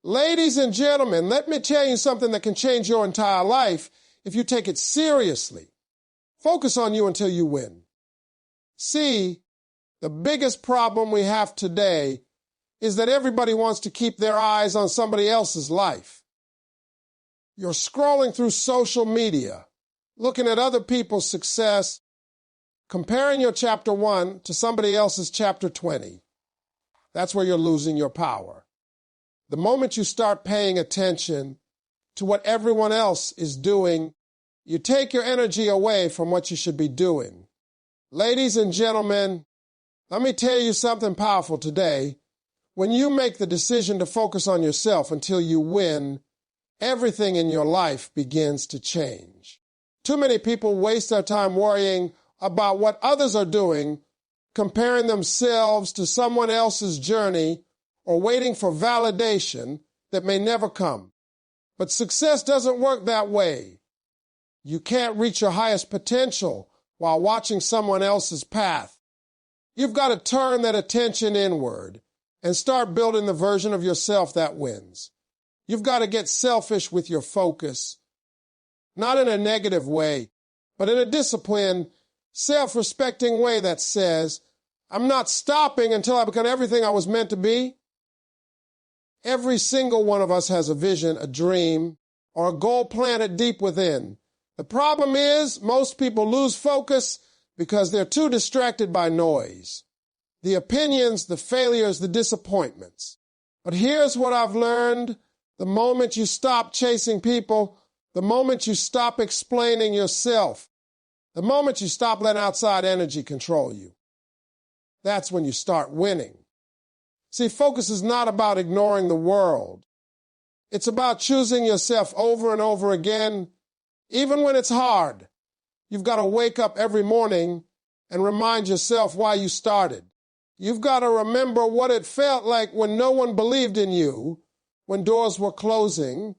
Ladies and gentlemen, let me tell you something that can change your entire life if you take it seriously. Focus on you until you win. See, the biggest problem we have today is that everybody wants to keep their eyes on somebody else's life. You're scrolling through social media, looking at other people's success, comparing your chapter 1 to somebody else's chapter 20. That's where you're losing your power. The moment you start paying attention to what everyone else is doing, you take your energy away from what you should be doing. Ladies and gentlemen, let me tell you something powerful today. When you make the decision to focus on yourself until you win, everything in your life begins to change. Too many people waste their time worrying about what others are doing, comparing themselves to someone else's journey, or waiting for validation that may never come. But success doesn't work that way. You can't reach your highest potential while watching someone else's path. You've got to turn that attention inward and start building the version of yourself that wins. You've got to get selfish with your focus, not in a negative way, but in a disciplined, self-respecting way that says, I'm not stopping until I become everything I was meant to be. Every single one of us has a vision, a dream, or a goal planted deep within. The problem is most people lose focus because they're too distracted by noise, the opinions, the failures, the disappointments. But here's what I've learned. The moment you stop chasing people, the moment you stop explaining yourself, the moment you stop letting outside energy control you, that's when you start winning. See, focus is not about ignoring the world. It's about choosing yourself over and over again, even when it's hard. You've got to wake up every morning and remind yourself why you started. You've got to remember what it felt like when no one believed in you, when doors were closing,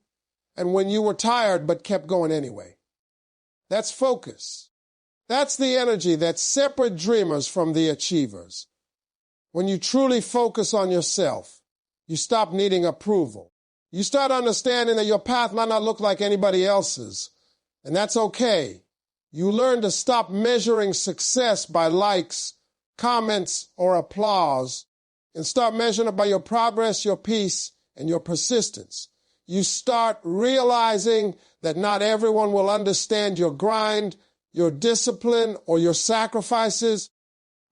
and when you were tired but kept going anyway. That's focus. That's the energy that separates dreamers from the achievers. When you truly focus on yourself, you stop needing approval. You start understanding that your path might not look like anybody else's, and that's okay. You learn to stop measuring success by likes, comments, or applause, and start measuring it by your progress, your peace, and your persistence. You start realizing that not everyone will understand your grind, your discipline, or your sacrifices,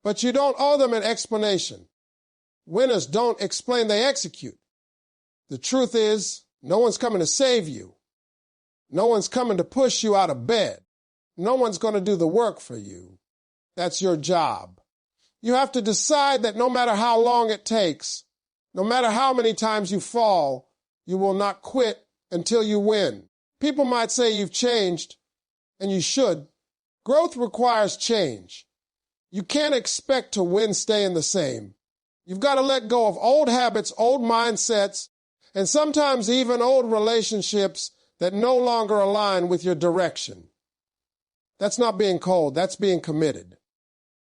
but you don't owe them an explanation. Winners don't explain, they execute. The truth is, no one's coming to save you. No one's coming to push you out of bed. No one's going to do the work for you. That's your job. You have to decide that no matter how long it takes, no matter how many times you fall, you will not quit until you win. People might say you've changed, and you should. Growth requires change. You can't expect to win staying the same. You've got to let go of old habits, old mindsets, and sometimes even old relationships that no longer align with your direction. That's not being cold, that's being committed.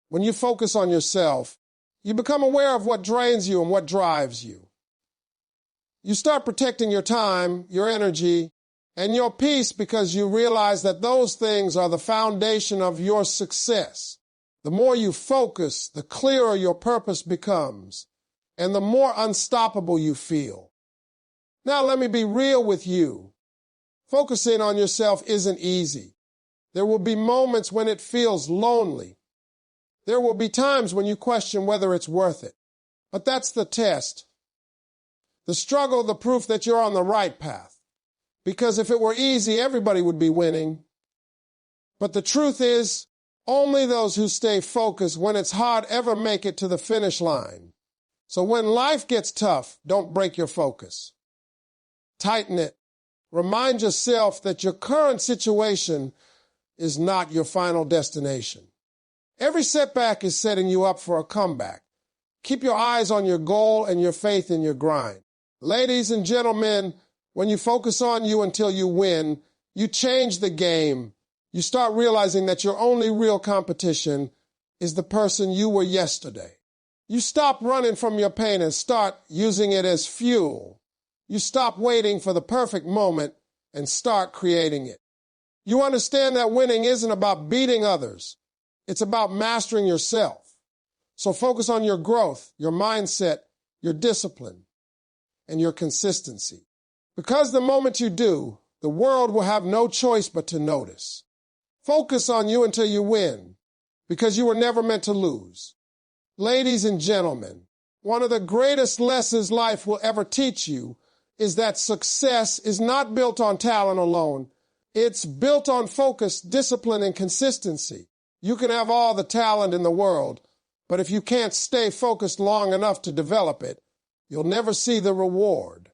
When you focus on yourself, you become aware of what drains you and what drives you. You start protecting your time, your energy, and your peace because you realize that those things are the foundation of your success. The more you focus, the clearer your purpose becomes, and the more unstoppable you feel. Now let me be real with you. Focusing on yourself isn't easy. There will be moments when it feels lonely. There will be times when you question whether it's worth it. But that's the test. The struggle, the proof that you're on the right path. Because if it were easy, everybody would be winning. But the truth is, only those who stay focused when it's hard ever make it to the finish line. So when life gets tough, don't break your focus. Tighten it. Remind yourself that your current situation is not your final destination. Every setback is setting you up for a comeback. Keep your eyes on your goal and your faith in your grind. Ladies and gentlemen, when you focus on you until you win, you change the game. You start realizing that your only real competition is the person you were yesterday. You stop running from your pain and start using it as fuel. You stop waiting for the perfect moment and start creating it. You understand that winning isn't about beating others. It's about mastering yourself. So focus on your growth, your mindset, your discipline, and your consistency. Because the moment you do, the world will have no choice but to notice. Focus on you until you win, because you were never meant to lose. Ladies and gentlemen, one of the greatest lessons life will ever teach you is that success is not built on talent alone. It's built on focus, discipline, and consistency. You can have all the talent in the world, but if you can't stay focused long enough to develop it, you'll never see the reward.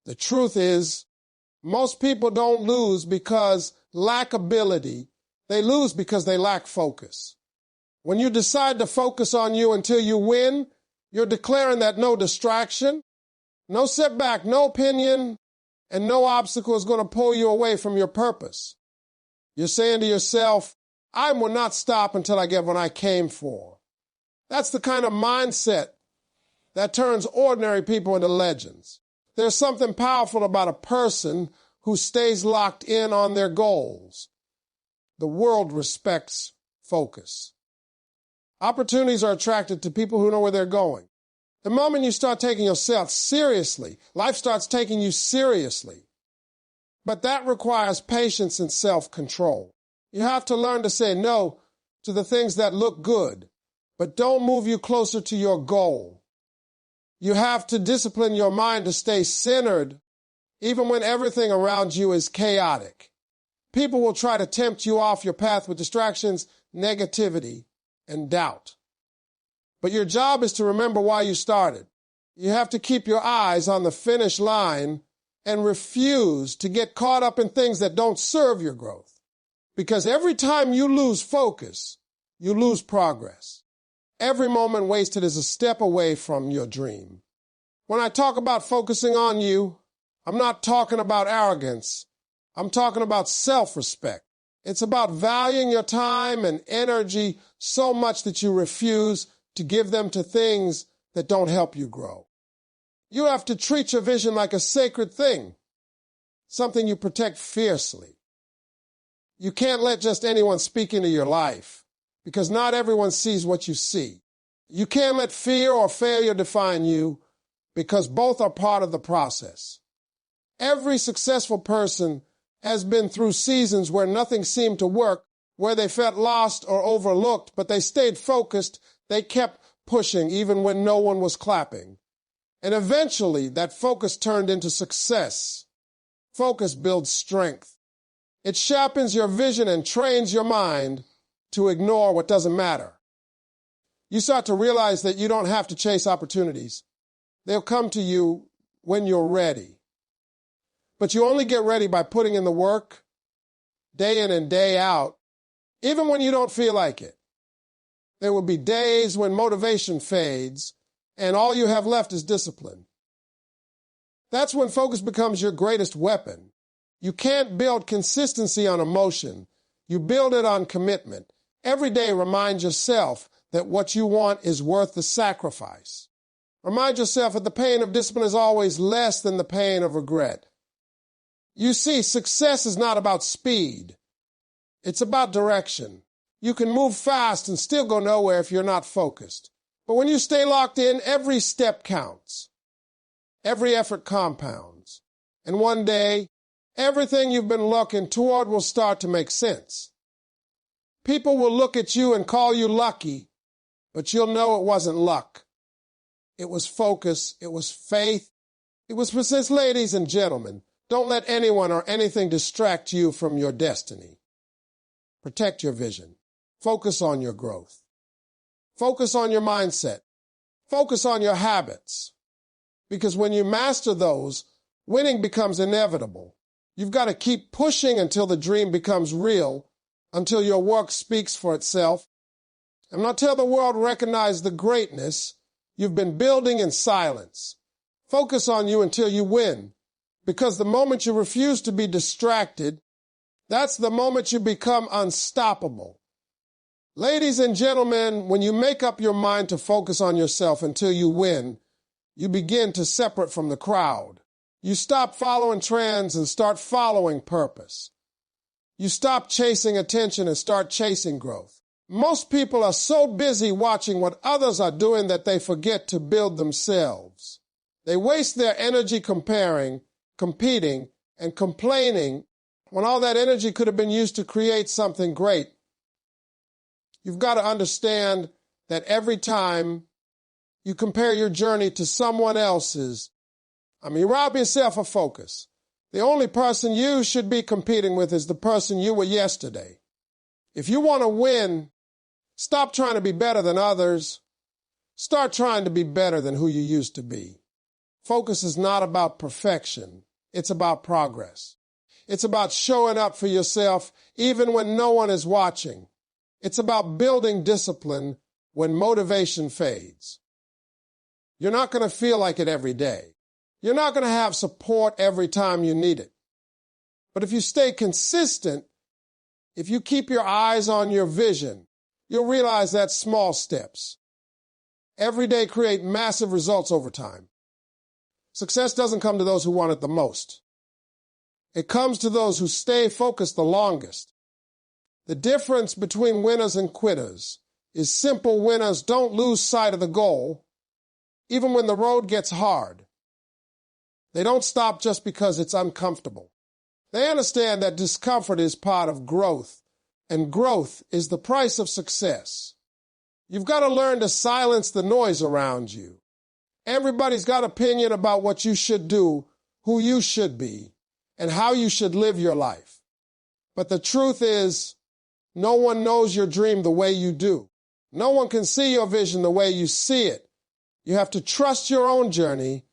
The truth is, most people don't lose because lack ability. They lose because they lack focus. When you decide to focus on you until you win, you're declaring that no distraction, no setback, no opinion, and no obstacle is going to pull you away from your purpose. You're saying to yourself, I will not stop until I get what I came for. That's the kind of mindset that turns ordinary people into legends. There's something powerful about a person who stays locked in on their goals. The world respects focus. Opportunities are attracted to people who know where they're going. The moment you start taking yourself seriously, life starts taking you seriously. But that requires patience and self-control. You have to learn to say no to the things that look good, but don't move you closer to your goal. You have to discipline your mind to stay centered, even when everything around you is chaotic. People will try to tempt you off your path with distractions, negativity, and doubt. But your job is to remember why you started. You have to keep your eyes on the finish line and refuse to get caught up in things that don't serve your growth. Because every time you lose focus, you lose progress. Every moment wasted is a step away from your dream. When I talk about focusing on you, I'm not talking about arrogance. I'm talking about self-respect. It's about valuing your time and energy so much that you refuse to give them to things that don't help you grow. You have to treat your vision like a sacred thing, something you protect fiercely. You can't let just anyone speak into your life, because not everyone sees what you see. You can't let fear or failure define you, because both are part of the process. Every successful person has been through seasons where nothing seemed to work, where they felt lost or overlooked, but they stayed focused. They kept pushing even when no one was clapping. And eventually, that focus turned into success. Focus builds strength. It sharpens your vision and trains your mind to ignore what doesn't matter. You start to realize that you don't have to chase opportunities. They'll come to you when you're ready. But you only get ready by putting in the work, day in and day out, even when you don't feel like it. There will be days when motivation fades and all you have left is discipline. That's when focus becomes your greatest weapon. You can't build consistency on emotion. You build it on commitment. Every day remind yourself that what you want is worth the sacrifice. Remind yourself that the pain of discipline is always less than the pain of regret. You see, success is not about speed. It's about direction. You can move fast and still go nowhere if you're not focused. But when you stay locked in, every step counts. Every effort compounds. And one day, everything you've been looking toward will start to make sense. People will look at you and call you lucky, but you'll know it wasn't luck. It was focus. It was faith. It was persistence. Ladies and gentlemen, don't let anyone or anything distract you from your destiny. Protect your vision. Focus on your growth. Focus on your mindset. Focus on your habits. Because when you master those, winning becomes inevitable. You've got to keep pushing until the dream becomes real, until your work speaks for itself, and until the world recognizes the greatness you've been building in silence. Focus on you until you win, because the moment you refuse to be distracted, that's the moment you become unstoppable. Ladies and gentlemen, when you make up your mind to focus on yourself until you win, you begin to separate from the crowd. You stop following trends and start following purpose. You stop chasing attention and start chasing growth. Most people are so busy watching what others are doing that they forget to build themselves. They waste their energy comparing, competing, and complaining when all that energy could have been used to create something great. You've got to understand that every time you compare your journey to someone else's, you rob yourself of focus. The only person you should be competing with is the person you were yesterday. If you want to win, stop trying to be better than others. Start trying to be better than who you used to be. Focus is not about perfection. It's about progress. It's about showing up for yourself even when no one is watching. It's about building discipline when motivation fades. You're not going to feel like it every day. You're not going to have support every time you need it. But if you stay consistent, if you keep your eyes on your vision, you'll realize that small steps every day create massive results over time. Success doesn't come to those who want it the most. It comes to those who stay focused the longest. The difference between winners and quitters is simple. Winners don't lose sight of the goal, even when the road gets hard. They don't stop just because it's uncomfortable. They understand that discomfort is part of growth, and growth is the price of success. You've got to learn to silence the noise around you. Everybody's got an opinion about what you should do, who you should be, and how you should live your life. But the truth is, no one knows your dream the way you do. No one can see your vision the way you see it. You have to trust your own journey,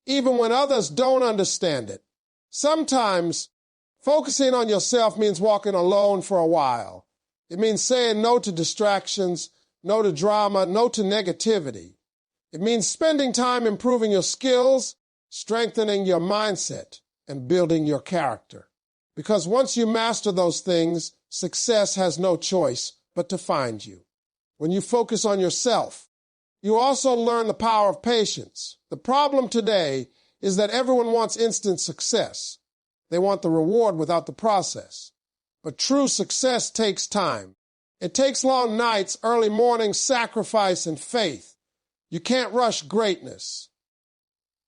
even when others don't understand it. Sometimes focusing on yourself means walking alone for a while. It means saying no to distractions, no to drama, no to negativity. It means spending time improving your skills, strengthening your mindset, and building your character. Because once you master those things, success has no choice but to find you. When you focus on yourself, you also learn the power of patience. The problem today is that everyone wants instant success. They want the reward without the process. But true success takes time. It takes long nights, early mornings, sacrifice, and faith. You can't rush greatness.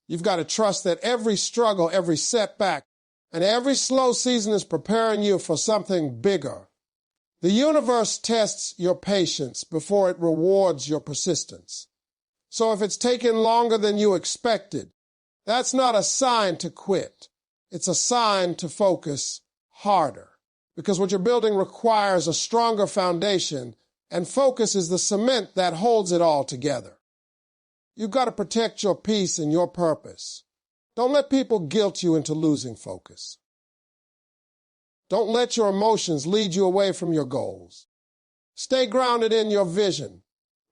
You've got to trust that every struggle, every setback, and every slow season is preparing you for something bigger. The universe tests your patience before it rewards your persistence. So if it's taken longer than you expected, that's not a sign to quit. It's a sign to focus harder. Because what you're building requires a stronger foundation, and focus is the cement that holds it all together. You've got to protect your peace and your purpose. Don't let people guilt you into losing focus. Don't let your emotions lead you away from your goals. Stay grounded in your vision.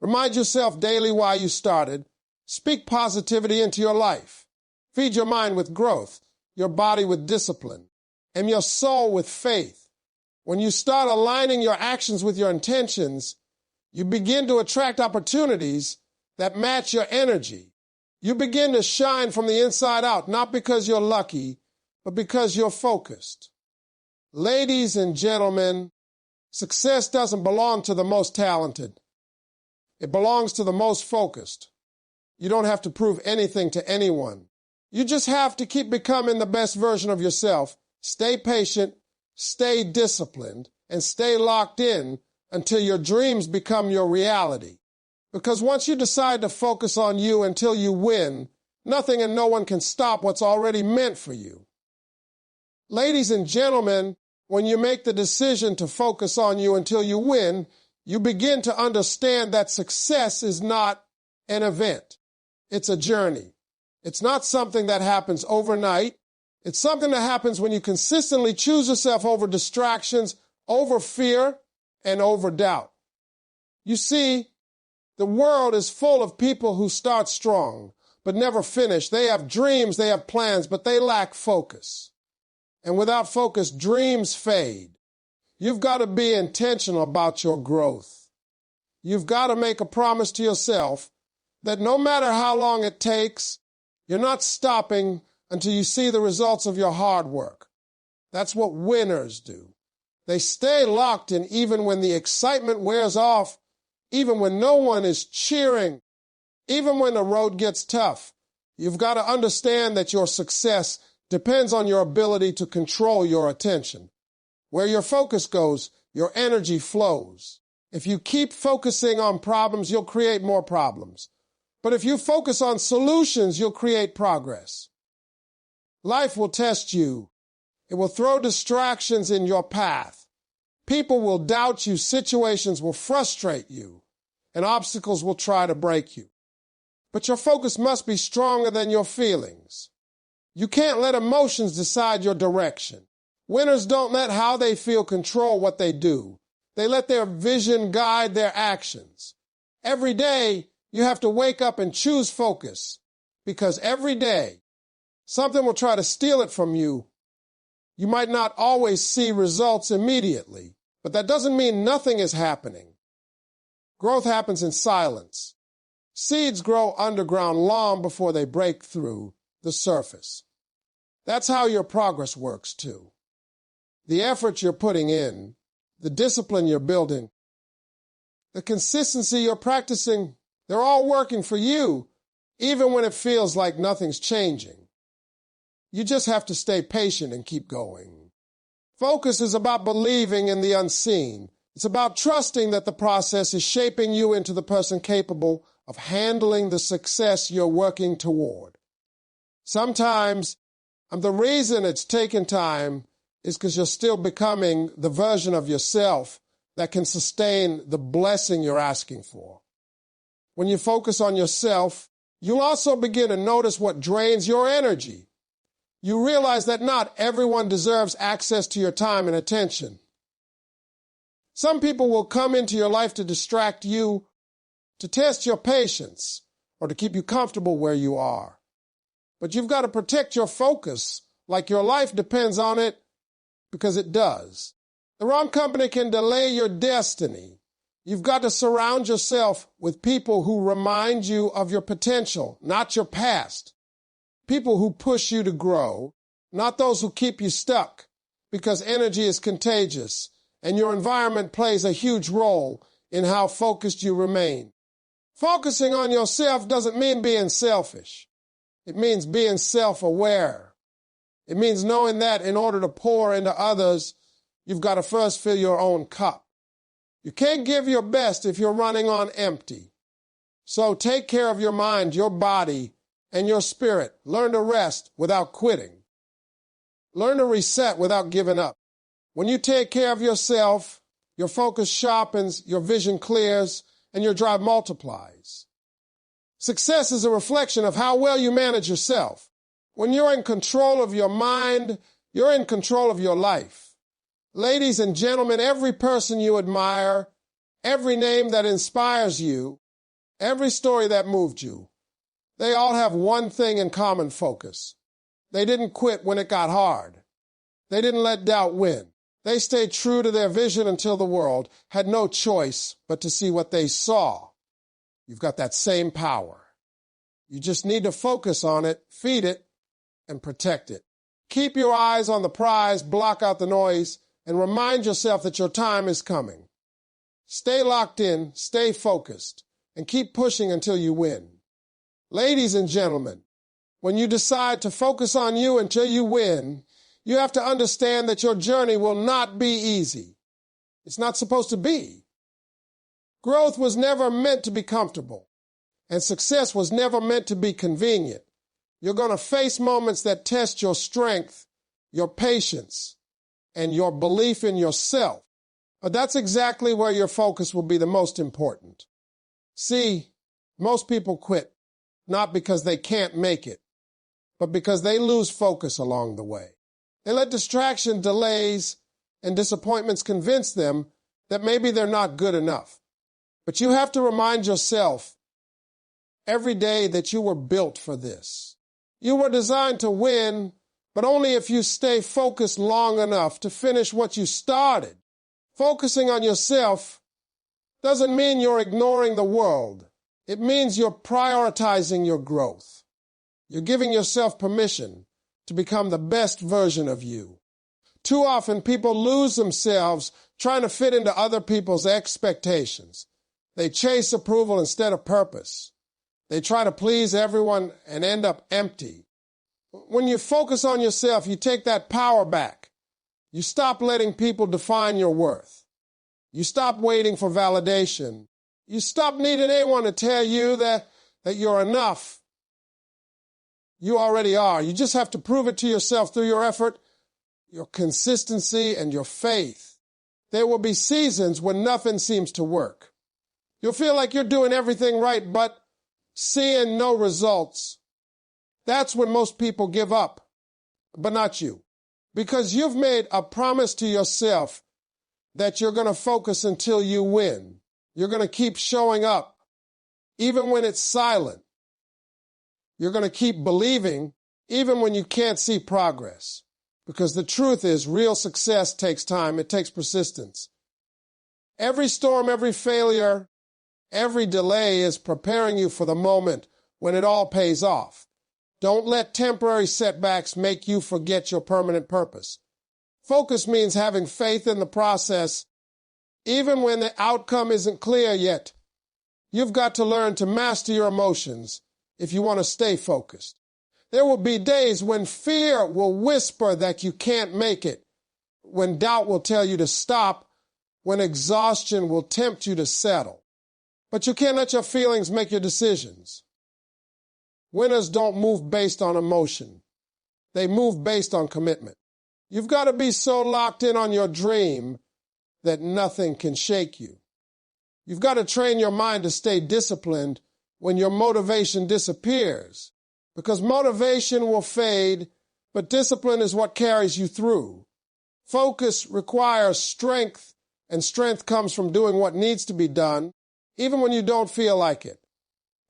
Remind yourself daily why you started. Speak positivity into your life. Feed your mind with growth, your body with discipline, and your soul with faith. When you start aligning your actions with your intentions, you begin to attract opportunities that match your energy. You begin to shine from the inside out, not because you're lucky, but because you're focused. Ladies and gentlemen, success doesn't belong to the most talented. It belongs to the most focused. You don't have to prove anything to anyone. You just have to keep becoming the best version of yourself. Stay patient, stay disciplined, and stay locked in until your dreams become your reality. Because once you decide to focus on you until you win, nothing and no one can stop what's already meant for you. Ladies and gentlemen, when you make the decision to focus on you until you win, you begin to understand that success is not an event. It's a journey. It's not something that happens overnight. It's something that happens when you consistently choose yourself over distractions, over fear, and over doubt. You see, the world is full of people who start strong, but never finish. They have dreams, they have plans, but they lack focus. And without focus, dreams fade. You've got to be intentional about your growth. You've got to make a promise to yourself that no matter how long it takes, you're not stopping until you see the results of your hard work. That's what winners do. They stay locked in even when the excitement wears off, even when no one is cheering, even when the road gets tough. You've got to understand that your success depends on your ability to control your attention. Where your focus goes, your energy flows. If you keep focusing on problems, you'll create more problems. But if you focus on solutions, you'll create progress. Life will test you. It will throw distractions in your path. People will doubt you, situations will frustrate you, and obstacles will try to break you. But your focus must be stronger than your feelings. You can't let emotions decide your direction. Winners don't let how they feel control what they do. They let their vision guide their actions. Every day, you have to wake up and choose focus, because every day, something will try to steal it from you. You might not always see results immediately, but that doesn't mean nothing is happening. Growth happens in silence. Seeds grow underground long before they break through the surface. That's how your progress works too. The effort you're putting in, the discipline you're building, the consistency you're practicing, they're all working for you, even when it feels like nothing's changing. You just have to stay patient and keep going. Focus is about believing in the unseen. It's about trusting that the process is shaping you into the person capable of handling the success you're working toward. Sometimes, the reason it's taken time is because you're still becoming the version of yourself that can sustain the blessing you're asking for. When you focus on yourself, you'll also begin to notice what drains your energy. You realize that not everyone deserves access to your time and attention. Some people will come into your life to distract you, to test your patience, or to keep you comfortable where you are. But you've got to protect your focus like your life depends on it, because it does. The wrong company can delay your destiny. You've got to surround yourself with people who remind you of your potential, not your past. People who push you to grow, not those who keep you stuck, because energy is contagious, and your environment plays a huge role in how focused you remain. Focusing on yourself doesn't mean being selfish. It means being self-aware. It means knowing that in order to pour into others, you've got to first fill your own cup. You can't give your best if you're running on empty. So take care of your mind, your body, and your spirit. Learn to rest without quitting. Learn to reset without giving up. When you take care of yourself, your focus sharpens, your vision clears, and your drive multiplies. Success is a reflection of how well you manage yourself. When you're in control of your mind, you're in control of your life. Ladies and gentlemen, every person you admire, every name that inspires you, every story that moved you, they all have one thing in common: focus. They didn't quit when it got hard. They didn't let doubt win. They stayed true to their vision until the world had no choice but to see what they saw. You've got that same power. You just need to focus on it, feed it, and protect it. Keep your eyes on the prize, block out the noise, and remind yourself that your time is coming. Stay locked in, stay focused, and keep pushing until you win. Ladies and gentlemen, when you decide to focus on you until you win, you have to understand that your journey will not be easy. It's not supposed to be. Growth was never meant to be comfortable, and success was never meant to be convenient. You're going to face moments that test your strength, your patience, and your belief in yourself. But that's exactly where your focus will be the most important. See, most people quit, not because they can't make it, but because they lose focus along the way. They let distraction, delays, and disappointments convince them that maybe they're not good enough. But you have to remind yourself every day that you were built for this. You were designed to win, but only if you stay focused long enough to finish what you started. Focusing on yourself doesn't mean you're ignoring the world. It means you're prioritizing your growth. You're giving yourself permission to become the best version of you. Too often, people lose themselves trying to fit into other people's expectations. They chase approval instead of purpose. They try to please everyone and end up empty. When you focus on yourself, you take that power back. You stop letting people define your worth. You stop waiting for validation. You stop needing anyone to tell you that you're enough. You already are. You just have to prove it to yourself through your effort, your consistency, and your faith. There will be seasons when nothing seems to work. You'll feel like you're doing everything right, but seeing no results. That's when most people give up, but not you. Because you've made a promise to yourself that you're going to focus until you win. You're going to keep showing up, even when it's silent. You're going to keep believing, even when you can't see progress. Because the truth is, real success takes time. It takes persistence. Every storm, every failure, every delay is preparing you for the moment when it all pays off. Don't let temporary setbacks make you forget your permanent purpose. Focus means having faith in the process, even when the outcome isn't clear yet. You've got to learn to master your emotions if you want to stay focused. There will be days when fear will whisper that you can't make it, when doubt will tell you to stop, when exhaustion will tempt you to settle. But you can't let your feelings make your decisions. Winners don't move based on emotion. They move based on commitment. You've got to be so locked in on your dream that nothing can shake you. You've got to train your mind to stay disciplined when your motivation disappears, because motivation will fade, but discipline is what carries you through. Focus requires strength, and strength comes from doing what needs to be done, even when you don't feel like it.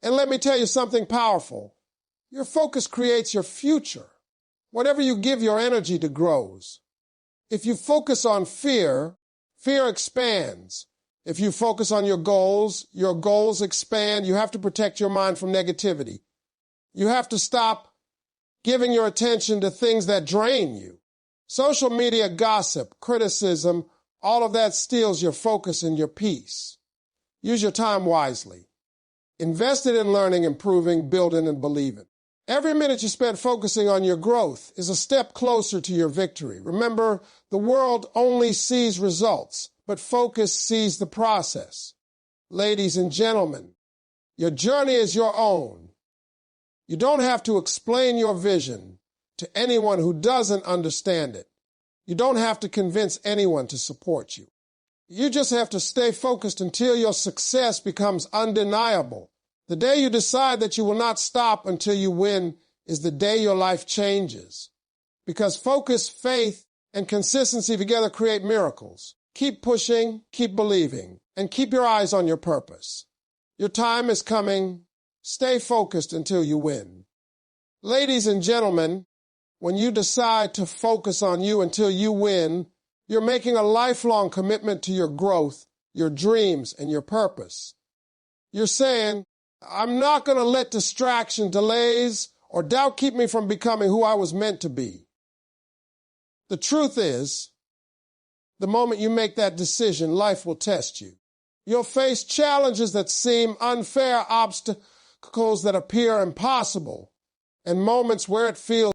And let me tell you something powerful. Your focus creates your future. Whatever you give your energy to grows. If you focus on fear, fear expands. If you focus on your goals expand. You have to protect your mind from negativity. You have to stop giving your attention to things that drain you. Social media gossip, criticism, all of that steals your focus and your peace. Use your time wisely. Invest it in learning, improving, building, and believing. Every minute you spend focusing on your growth is a step closer to your victory. Remember, the world only sees results, but focus sees the process. Ladies and gentlemen, your journey is your own. You don't have to explain your vision to anyone who doesn't understand it. You don't have to convince anyone to support you. You just have to stay focused until your success becomes undeniable. The day you decide that you will not stop until you win is the day your life changes. Because focus, faith, and consistency together create miracles. Keep pushing, keep believing, and keep your eyes on your purpose. Your time is coming. Stay focused until you win. Ladies and gentlemen, when you decide to focus on you until you win, you're making a lifelong commitment to your growth, your dreams, and your purpose. You're saying, I'm not going to let distraction, delays, or doubt keep me from becoming who I was meant to be. The truth is, the moment you make that decision, life will test you. You'll face challenges that seem unfair, obstacles that appear impossible, and moments where it feels